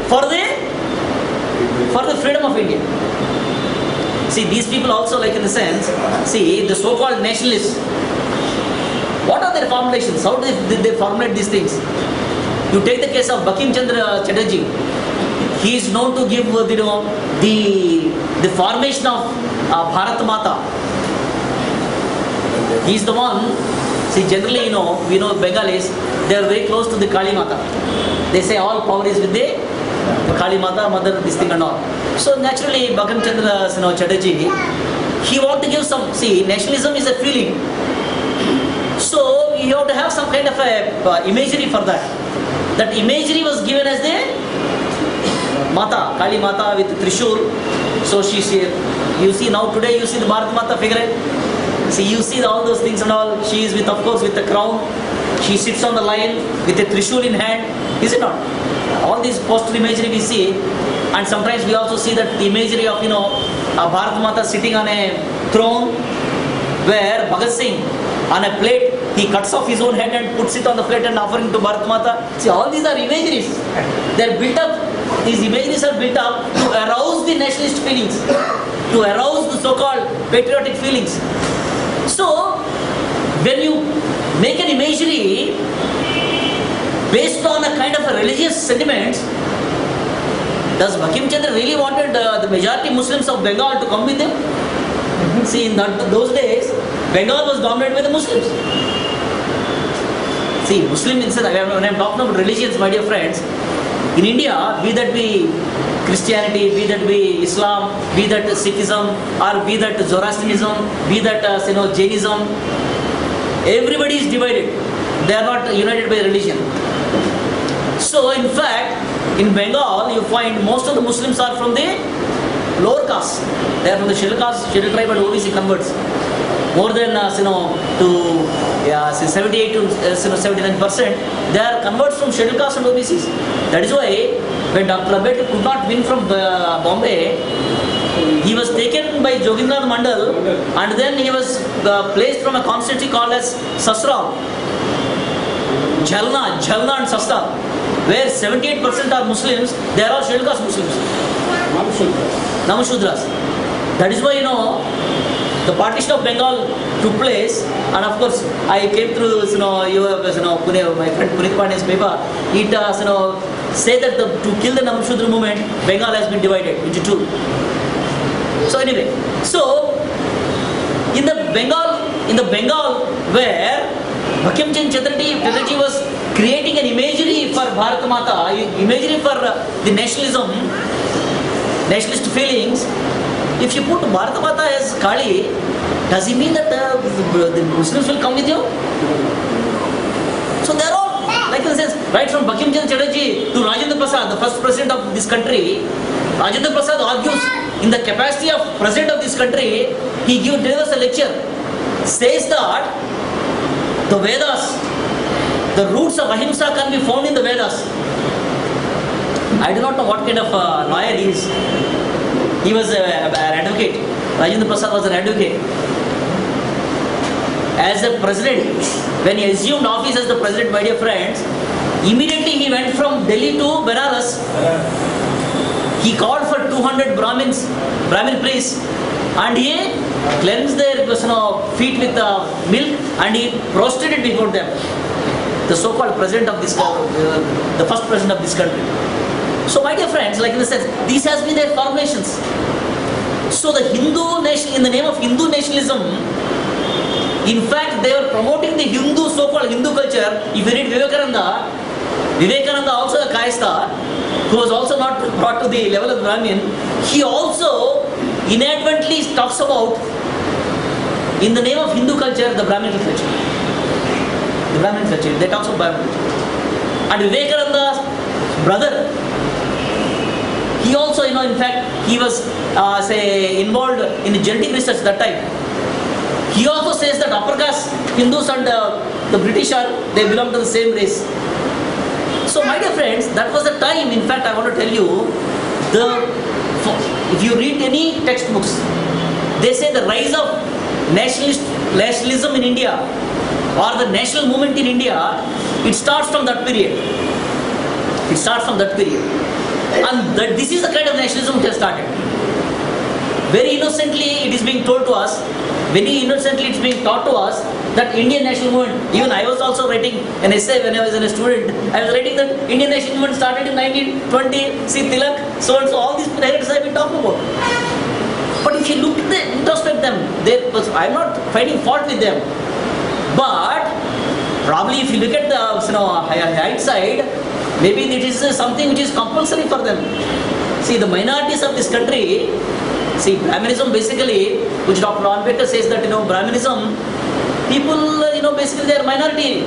for the freedom of India. See, these people also, like in the sense, see, the so-called nationalists, what are their formulations? How did they formulate these things? You take the case of Bankim Chandra Chatterjee. He is known to give the formation of Bharat Mata. He is the one. See, generally, we know Bengalis, they are very close to the Kali Mata. They say all power is with the Kali Mata, mother, this thing and all. So naturally, Bankim Chandra Chatterjee, he want to give some. See, nationalism is a feeling. So you have to have some kind of a imagery for that. That imagery was given as the Mata, Kali Mata with Trishul. So she's here. You see now today you see the Bharat Mata figure. See, you see all those things and all. She is with, of course, with the crown. She sits on the lion with a Trishul in hand. Is it not? All these poster imagery we see, and sometimes we also see that the imagery of a Bharat Mata sitting on a throne, where Bhagat Singh on a plate, he cuts off his own head and puts it on the plate and offering to Bharat Mata. See, all these are imageries. They are built up. These imageries are built up to arouse the nationalist feelings, to arouse the so-called patriotic feelings. So, when you make an imagery based on a kind of a religious sentiments, does Bankim Chandra really wanted the majority Muslims of Bengal to come with him? See, in those days, Bengal was dominated by the Muslims. See, Muslim instead, when I am talking about religions, my dear friends, in India, be that be Christianity, be that be Islam, be that Sikhism, or be that Zoroastrianism, be that Jainism, everybody is divided. They are not united by religion. So, in fact, in Bengal, you find most of the Muslims are from the lower caste. They are from the scheduled caste, scheduled tribe, and OBC converts. More than 78 to 79%, they are converts from scheduled caste and OBCs. That is why when Dr. Ambedkar could not win from Bombay, he was taken by Jogindranath Mandal, and then he was placed from a constituency called as Sasral, Jalna and Sasral, where 78% are Muslims. They are all scheduled caste Muslims. Namashudras. That is why the partition of Bengal took place, and of course I came through Pune, my friend Punit Pandey's paper. It say that to kill the Namashudra movement, Bengal has been divided into two. So anyway, so in the Bengal where Bankim Chandra Chatterjee was creating an imagery for Bharat Mata, imagery for the nationalist feelings. If you put Bharat Mata as Kali, does it mean that the Muslims will come with you? So they are all, like in the sense, right from Bankim Chandra Chatterjee to Rajendra Prasad, the first president of this country. Rajendra Prasad argues in the capacity of president of this country. He delivers a lecture, says that the Vedas, the roots of Ahimsa can be found in the Vedas. I do not know what kind of lawyer he is. He was an advocate. Rajendra Prasad was an advocate. As a president, when he assumed office as the president, my dear friends, immediately he went from Delhi to Benares. He called for 200 Brahmin priests, and he cleansed their feet with milk, and he prostrated before them. The so-called president of this, the first president of this country. So, my dear friends, like in the sense, these has been their formations. So, the Hindu nation, in the name of Hindu nationalism, in fact, they were promoting the Hindu, so-called Hindu culture. If you read Vivekananda also a Kayastha, who was also not brought to the level of Brahmin, he also inadvertently talks about, in the name of Hindu culture, the Brahmin culture. The Brahmin culture, they talk about Brahmin culture. And Vivekananda's brother, he also, in fact, he was, involved in genetic research that time. He also says that upper caste Hindus and the British they belong to the same race. So, my dear friends, that was the time. In fact, I want to tell you, if you read any textbooks, they say the rise of nationalism in India or the national movement in India, it starts from that period. It starts from that period. And that this is the kind of nationalism which has started. Very innocently it is being told to us, very innocently it is being taught to us that Indian national movement, even I was also writing an essay when I was a student, I was writing that Indian national movement started in 1920, see Tilak, so and so, all these narratives I have been talking about. But if you look at them, introspect them, I am not finding fault with them. But probably if you look at the right side, maybe it is something which is compulsory for them. See, the minorities of this country, see, Brahminism basically, which Dr. Ambedkar says that, Brahminism, people, basically they are minority.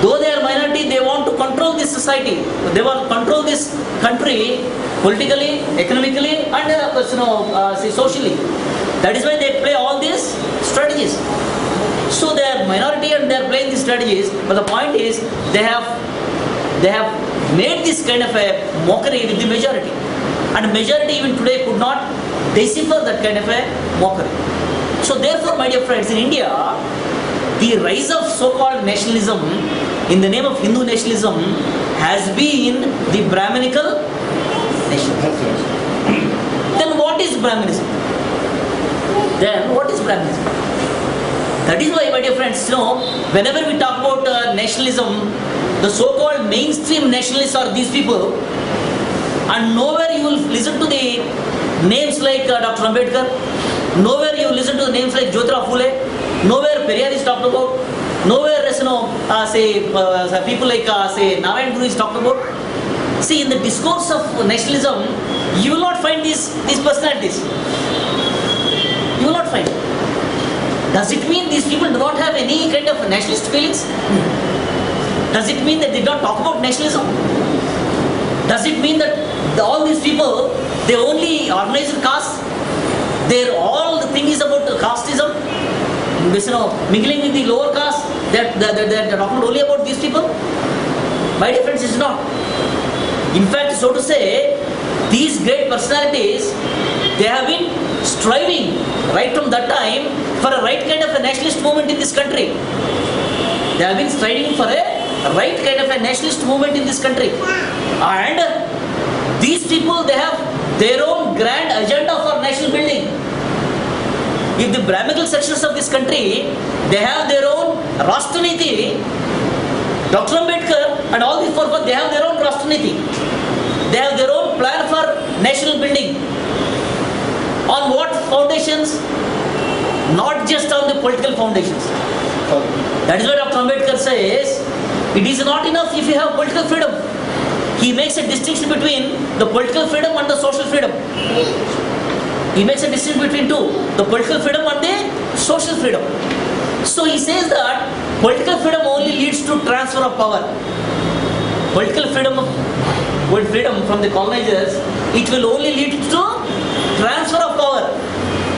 Though they are minority, they want to control this society. They want to control this country politically, economically, and socially. That is why they play all these strategies. So they are minority and they are playing these strategies. But the point is, they have made this kind of a mockery with the majority. And majority even today could not decipher that kind of a mockery. So therefore, my dear friends, in India, the rise of so-called nationalism in the name of Hindu nationalism has been the Brahminical nationalism. Then what is Brahminism? That is why, my dear friends, whenever we talk about nationalism, the so-called mainstream nationalists are these people, and nowhere you will listen to the names like Dr. Ambedkar, nowhere you will listen to the names like Jyotirao Phule, nowhere Periyar is talked about, nowhere people like Narayan Guru is talked about. See, in the discourse of nationalism, you will not find these personalities. You will not find. Does it mean these people do not have any kind of nationalist feelings? Does it mean that they don't talk about nationalism? Does it mean that all these people, they only organize caste? All the thing is about casteism, mingling with the lower caste. They're talking only about these people. My difference is not. In fact, so to say, these great personalities, they have been striving right from that time for a right kind of a nationalist movement in this country. They have been striving for a right kind of a nationalist movement in this country. And these people, they have their own grand agenda for national building. If the Brahminical sections of this country, they have their own Rashtra-niti, Dr. Ambedkar and all these four, they have their own Rashtra-niti. They have their own plan for national building. On what foundations? Not just on the political foundations. That is why Dr. Ambedkar says, it is not enough if you have political freedom. He makes a distinction between the political freedom and the social freedom. He makes a distinction between two, the political freedom and the social freedom. So he says that political freedom only leads to transfer of power. Political freedom from the colonizers, it will only lead to transfer of power.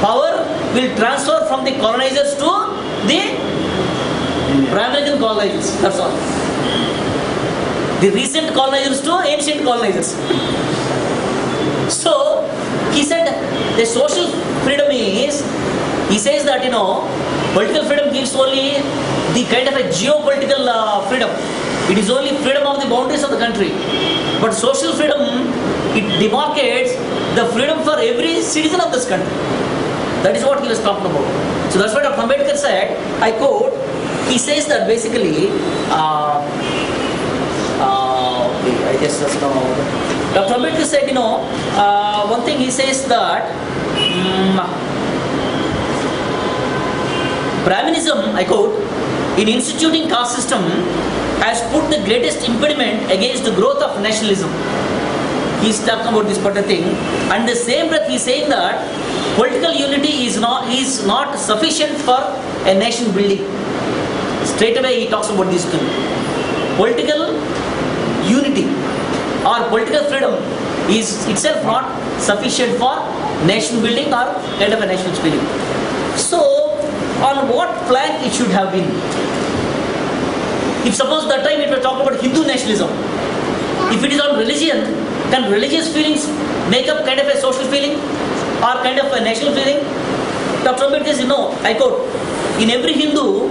Power will transfer from the colonizers to the Brahminical colonizers. That's all. The recent colonizers to ancient colonizers. So he said the social freedom is, he says that political freedom gives only the kind of a geopolitical freedom. It is only freedom of the boundaries of the country. But social freedom, it demarcates the freedom for every citizen of this country. That is what he was talking about. So that's what Dr. Ambedkar said. I quote, he says that basically, Dr. Ambedkar said, one thing he says that Brahminism, I quote, in instituting caste system has put the greatest impediment against the growth of nationalism. He is talking about this particular thing, and the same breath he is saying that political unity is not sufficient for a nation building. Straight away he talks about this thing. Political unity or political freedom is itself not sufficient for nation building or kind of a national building. So, on what plank it should have been? If suppose that time it was talking about Hindu nationalism, if it is on religion, can religious feelings make up kind of a social feeling or kind of a national feeling? Dr. Ambedkar says, no, I quote, in every Hindu,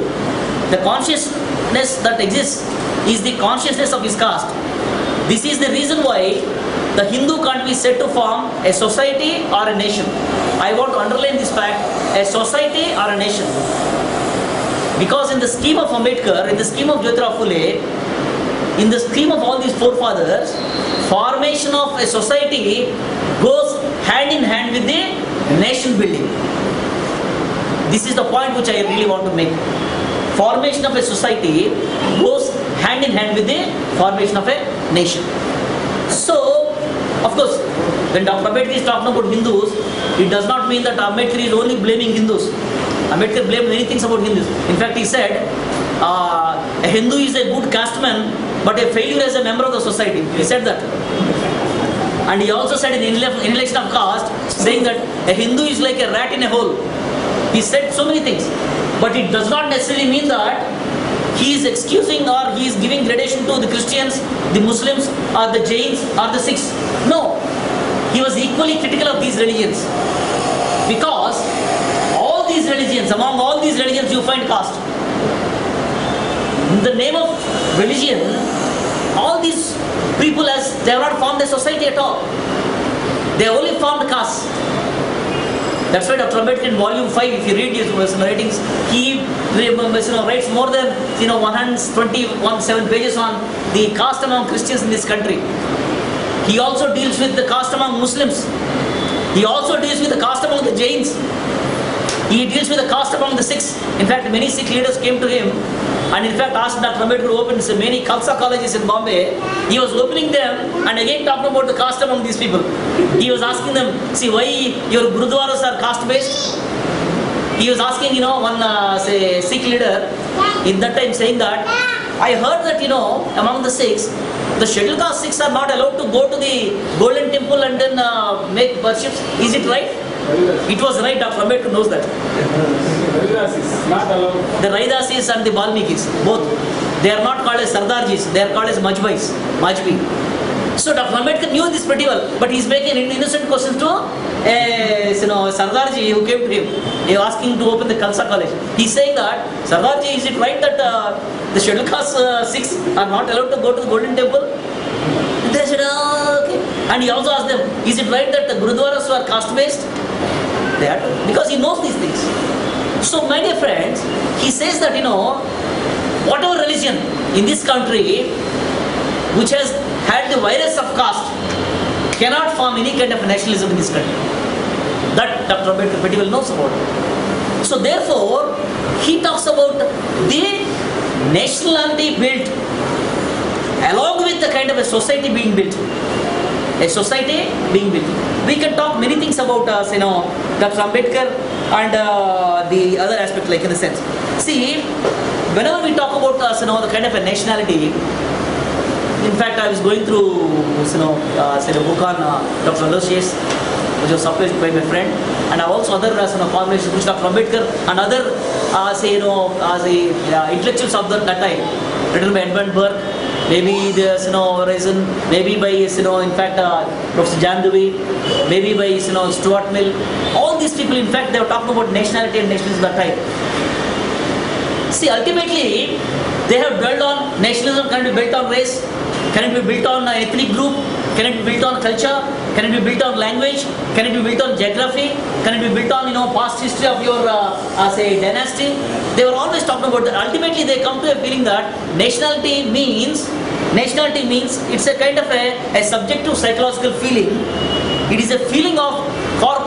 the consciousness that exists is the consciousness of his caste. This is the reason why the Hindu can't be said to form a society or a nation. I want to underline this fact, a society or a nation. Because in the scheme of Ambedkar, in the scheme of Jyotirao Phule, in the scheme of all these forefathers, formation of a society goes hand in hand with the nation building. This is the point which I really want to make. Formation of a society goes hand in hand with the formation of a nation. So, of course, when Dr. Ambedkar is talking about Hindus, it does not mean that Ambedkar is only blaming Hindus. Ambedkar blamed many things about Hindus. In fact, he said, a Hindu is a good casteman, but a failure as a member of the society. He said that. And he also said in election of caste, saying that a Hindu is like a rat in a hole. He said so many things. But it does not necessarily mean that he is excusing or he is giving gradation to the Christians, the Muslims, or the Jains, or the Sikhs. No. He was equally critical of these religions. Because all these religions, among all these religions, you find caste. In the name of religion, all these people, as they have not formed a society at all. They only formed caste. That's why Dr. Ambedkar in volume 5, if you read his writings, he writes more than 127 pages on the caste among Christians in this country. He also deals with the caste among Muslims. He also deals with the caste among the Jains. He deals with the caste among the Sikhs. In fact, many Sikh leaders came to him and in fact asked Dr. Ambedkar to open many Khalsa colleges in Bombay. He was opening them and again talking about the caste among these people. He was asking them, see, why your Gurudwaras are caste based? He was asking, one Sikh leader in that time saying that, I heard that, among the Sikhs, the scheduled caste Sikhs are not allowed to go to the Golden Temple and then make worships. Is it right? It was right. Dr. Ambedkar knows that. The Raidasis and the Balmikis, both, they are not called as Sardarjis, they are called as Majbis. So Dr. Ambedkar knew this pretty well, but he is making an innocent question to a Sardarji who came to him. He was asking to open the Khalsa college. He is saying that, Sardarji, is it right that the scheduled caste Sikhs are not allowed to go to the Golden Temple? They said, okay. And he also asked them, is it right that the Gurudwaras were caste based? They are, because he knows these things. So my dear friends, he says that, whatever religion in this country which has had the virus of caste cannot form any kind of nationalism in this country. That Dr. Ambedkar pretty well knows about it. So therefore, he talks about the nationality built along with the kind of a society being built. A society being built. We can talk many things about Dr. Ambedkar and the other aspect, like in the sense. See, whenever we talk about the kind of a nationality, in fact, I was going through a book on Dr. Aloysius, which was published by my friend, and also other formulations which Dr. Ambedkar and other intellectuals of that time, written by Edmund Burke, maybe there's Horizon, maybe by in fact Professor John Dewey, maybe by Stuart Mill. All these people, in fact, they were talking about nationality and nationalism at that time. See, ultimately, they have dwelled on nationalism can be built on race, can it be built on an ethnic group, can it be built on culture, can it be built on language, can it be built on geography, can it be built on past history of your dynasty. They were always talking about that. Ultimately, they come to a feeling that nationality means it's a kind of a subjective psychological feeling. It is a feeling of corporate